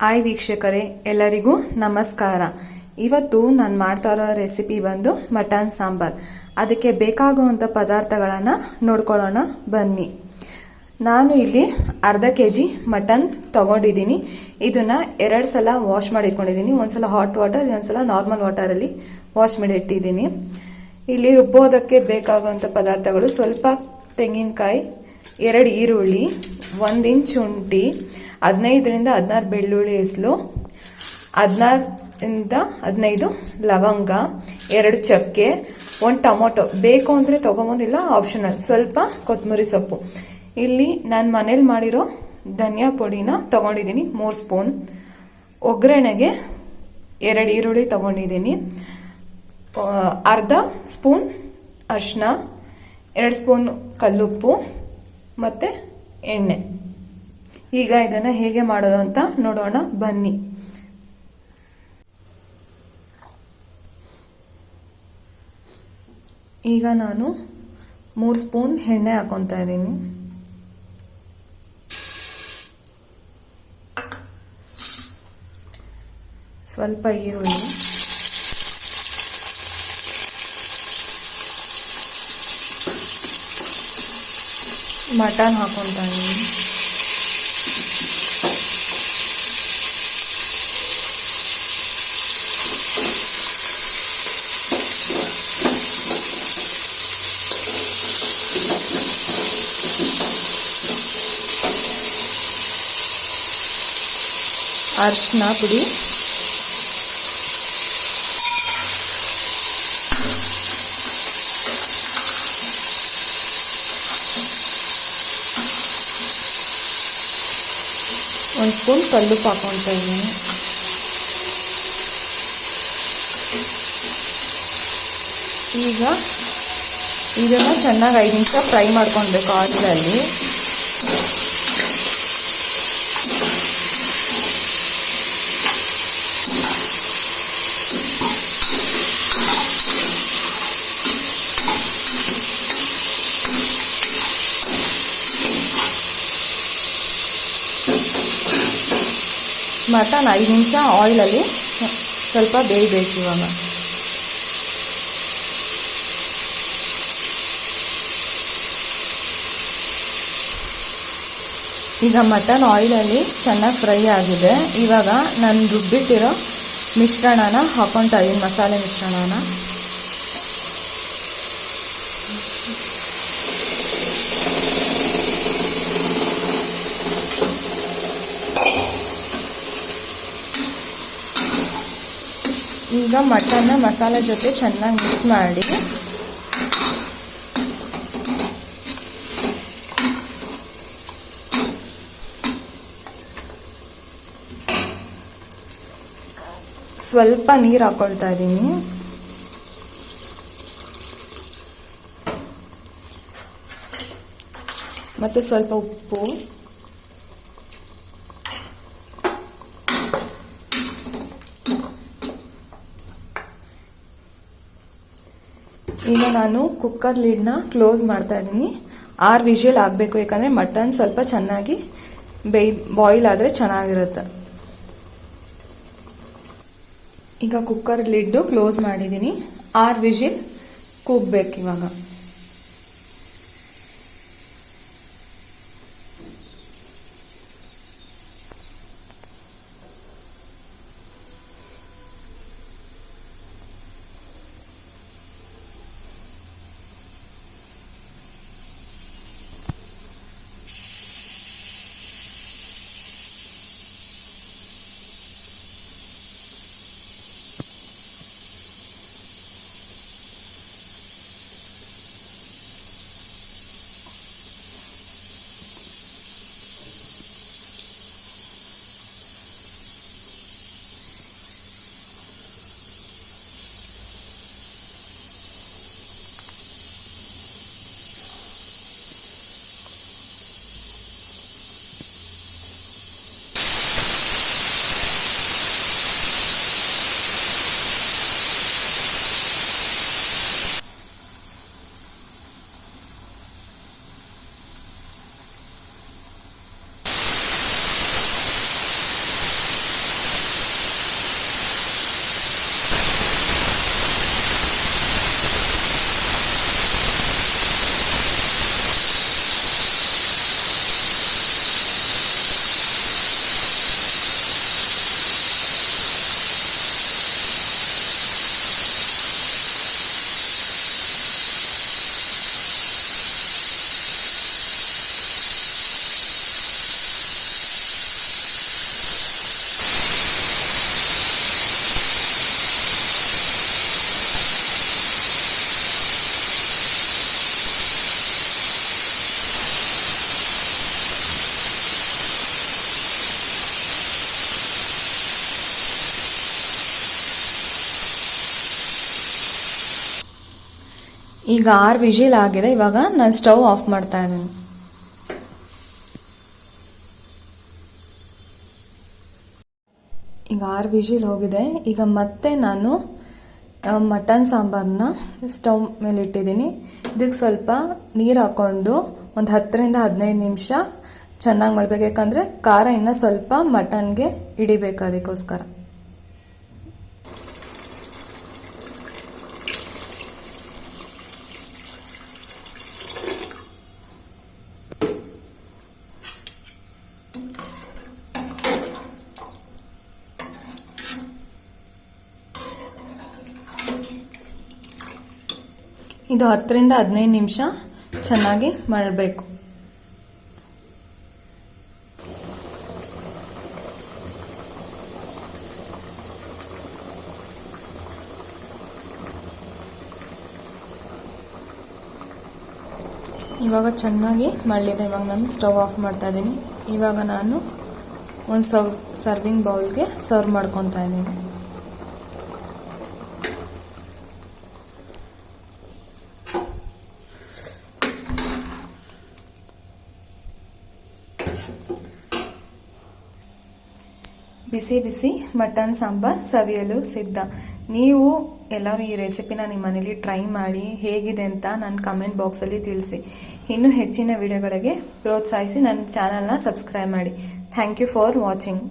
Hi ವೀಕ್ಷಕರೇ, ಎಲ್ಲರಿಗೂ ನಮಸ್ಕಾರ. ಇವತ್ತು ನಾನು ಮಾಡ್ತಾ ಇರೋ ರೆಸಿಪಿ ಬಂದು ಮಟನ್ ಸಾಂಬಾರ್. ಅದಕ್ಕೆ ಬೇಕಾಗುವಂಥ ಪದಾರ್ಥಗಳನ್ನು ನೋಡ್ಕೊಳ್ಳೋಣ ಬನ್ನಿ. ನಾನು ಇಲ್ಲಿ ಅರ್ಧ ಕೆಜಿ ಮಟನ್ ತಗೊಂಡಿದ್ದೀನಿ. ಇದನ್ನ 2 ಸಲ ವಾಶ್ ಮಾಡಿ ಇಟ್ಕೊಂಡಿದ್ದೀನಿ. ಒಂದ್ಸಲ ಹಾಟ್ ವಾಟರ್, ಇನ್ನೊಂದ್ಸಲ ನಾರ್ಮಲ್ ವಾಟರಲ್ಲಿ ವಾಶ್ ಮಾಡಿ ಇಟ್ಟಿದ್ದೀನಿ. ಇಲ್ಲಿ ರುಬ್ಬೋದಕ್ಕೆ ಬೇಕಾಗುವಂಥ ಪದಾರ್ಥಗಳು: ಸ್ವಲ್ಪ ತೆಂಗಿನಕಾಯಿ, 2 ಈರುಳ್ಳಿ, 1 ಇಂಚ್ ಶುಂಠಿ, 15ರಿಂದ 16 ಬೆಳ್ಳುಳ್ಳಿ ಹೆಸಲು, 16ರಿಂದ 15 ಲವಂಗ, 2 ಚಕ್ಕೆ, 1 ಟೊಮೊಟೊ. ಬೇಕು ಅಂದರೆ ತಗೊಂಬೋದಿಲ್ಲ, ಆಪ್ಷನಲ್. ಸ್ವಲ್ಪ ಕೊತ್ತಂಬರಿ ಸೊಪ್ಪು. ಇಲ್ಲಿ ನಾನು ಮನೇಲಿ ಮಾಡಿರೋ ಧನಿಯಾ ಪುಡಿನ ತಗೊಂಡಿದ್ದೀನಿ 3 ಸ್ಪೂನ್. ಒಗ್ಗರಣೆಗೆ 2 ಈರುಳ್ಳಿ ತಗೊಂಡಿದ್ದೀನಿ, ಅರ್ಧ ಸ್ಪೂನ್ ಅರಿಶಿನ, 2 ಸ್ಪೂನ್ ಕಲ್ಲುಪ್ಪು ಮತ್ತೆ ಎಣ್ಣೆ. ಈಗ ಇದನ್ನ ಹೇಗೆ ಮಾಡೋದು ಅಂತ ನೋಡೋಣ ಬನ್ನಿ. ಈಗ ನಾನು 3 ಸ್ಪೂನ್ ಎಣ್ಣೆ ಹಾಕೊತಾ ಇದ್ದೀನಿ. ಸ್ವಲ್ಪ ಈರುಳ್ಳಿ, ಮಟನ್ ಹಾಕೊತಾ ಇದ್ದೀನಿ. ಅರಿಶಿನ ಪುಡಿ, ಒಂದು ಸ್ಪೂನ್ ಕಲ್ಲುಪ್ಪು ಹಾಕೊತಾ ಇದ್ದೀನಿ. ಈಗ ಇದನ್ನ ಚೆನ್ನಾಗಿ 5 ನಿಮಿಷ ಫ್ರೈ ಮಾಡ್ಕೊಳ್ಬೇಕು ಆಯಿಲಲ್ಲಿ. ಮಟನ್ 5 ನಿಮಿಷ ಆಯಿಲಲ್ಲಿ ಸ್ವಲ್ಪ ಬೇಯಬೇಕು. ಇವಾಗ ಈಗ ಮಟನ್ ಆಯಿಲಲ್ಲಿ ಚೆನ್ನಾಗಿ ಫ್ರೈ ಆಗಿದೆ. ಇವಾಗ ನಾನು ರುಬ್ಬಿಟ್ಟಿರೋ ಮಿಶ್ರಣನ ಹಾಕೊತಾ ಇದ್ದೀನಿ, ಮಸಾಲೆ ಮಿಶ್ರಣನ. ಈಗ ಮಟನ್ನ ಮಸಾಲೆ ಜೊತೆ ಚೆನ್ನಾಗಿ ಮಿಕ್ಸ್ ಮಾಡಿ ಸ್ವಲ್ಪ ನೀರು ಹಾಕೊಳ್ತಾ ಇದ್ದೀನಿ. ಮತ್ತೆ ಸ್ವಲ್ಪ ಉಪ್ಪು, ಈಗ ನಾನು ಕುಕ್ಕರ್ ಲಿಡ್ನ ಕ್ಲೋಸ್ ಮಾಡ್ತಾ ಇದ್ದೀನಿ. 6 ವಿಷಲ್ ಆಗಬೇಕು, ಯಾಕಂದರೆ ಮಟನ್ ಸ್ವಲ್ಪ ಚೆನ್ನಾಗಿ ಬಾಯ್ಲ್ ಆದರೆ ಚೆನ್ನಾಗಿರುತ್ತೆ. ಈಗ ಕುಕ್ಕರ್ ಲಿಡ್ಡು ಕ್ಲೋಸ್ ಮಾಡಿದ್ದೀನಿ. 6 ವಿಷಲ್ ಕೂಗಬೇಕು ಇವಾಗ. ಈಗ 6 ವಿಜಿಲ್ ಆಗಿದೆ. ಇವಾಗ ನಾನು ಸ್ಟವ್ ಆಫ್ ಮಾಡ್ತಾ ಇದ್ದೀನಿ. ಈಗ 6 ವಿಜಿಲ್ ಹೋಗಿದೆ. ಈಗ ಮತ್ತೆ ನಾನು ಮಟನ್ ಸಾಂಬಾರನ್ನ ಸ್ಟವ್ ಮೇಲೆ ಇಟ್ಟಿದ್ದೀನಿ. ಇದಕ್ಕೆ ಸ್ವಲ್ಪ ನೀರು ಹಾಕೊಂಡು ಒಂದು 10ರಿಂದ 15 ನಿಮಿಷ ಚೆನ್ನಾಗಿ ಮಾಡಬೇಕು. ಯಾಕಂದರೆ ಖಾರ ಇನ್ನೂ ಸ್ವಲ್ಪ ಮಟನ್ಗೆ ಹಿಡಿಬೇಕು, ಅದಕ್ಕೋಸ್ಕರ. ಇದು 10ರಿಂದ 15 ನಿಮಿಷ ಚೆನ್ನಾಗಿ ಮಾಡಬೇಕು. ಇವಾಗ ಚೆನ್ನಾಗಿ ಮಳ್ಳಿದೆ. ಇವಾಗ ನಾನು ಸ್ಟವ್ ಆಫ್ ಮಾಡ್ತಾ ಇದ್ದೀನಿ. ಇವಾಗ ನಾನು ಒಂದು ಸರ್ವಿಂಗ್ ಬೌಲ್ಗೆ ಸರ್ವ್ ಮಾಡ್ಕೊತಾ ಇದ್ದೀನಿ. ಬಿಸಿ ಬಿಸಿ ಮಟನ್ ಸಾಂಬಾರ್ ಸವಿಯಲು ಸಿದ್ಧ. ನೀವು ಎಲ್ಲರೂ ಈ ರೆಸಿಪಿನ ನಿಮ್ಮ ಮನೇಲಿ ಟ್ರೈ ಮಾಡಿ ಹೇಗಿದೆ ಅಂತ ನನ್ನ ಕಮೆಂಟ್ ಬಾಕ್ಸಲ್ಲಿ ತಿಳಿಸಿ. ಇನ್ನೂ ಹೆಚ್ಚಿನ ವಿಡಿಯೋಗಳಿಗೆ ಪ್ರೋತ್ಸಾಹಿಸಿ ನನ್ನ ಚಾನಲ್ನ ಸಬ್ಸ್ಕ್ರೈಬ್ ಮಾಡಿ. Thank you for watching.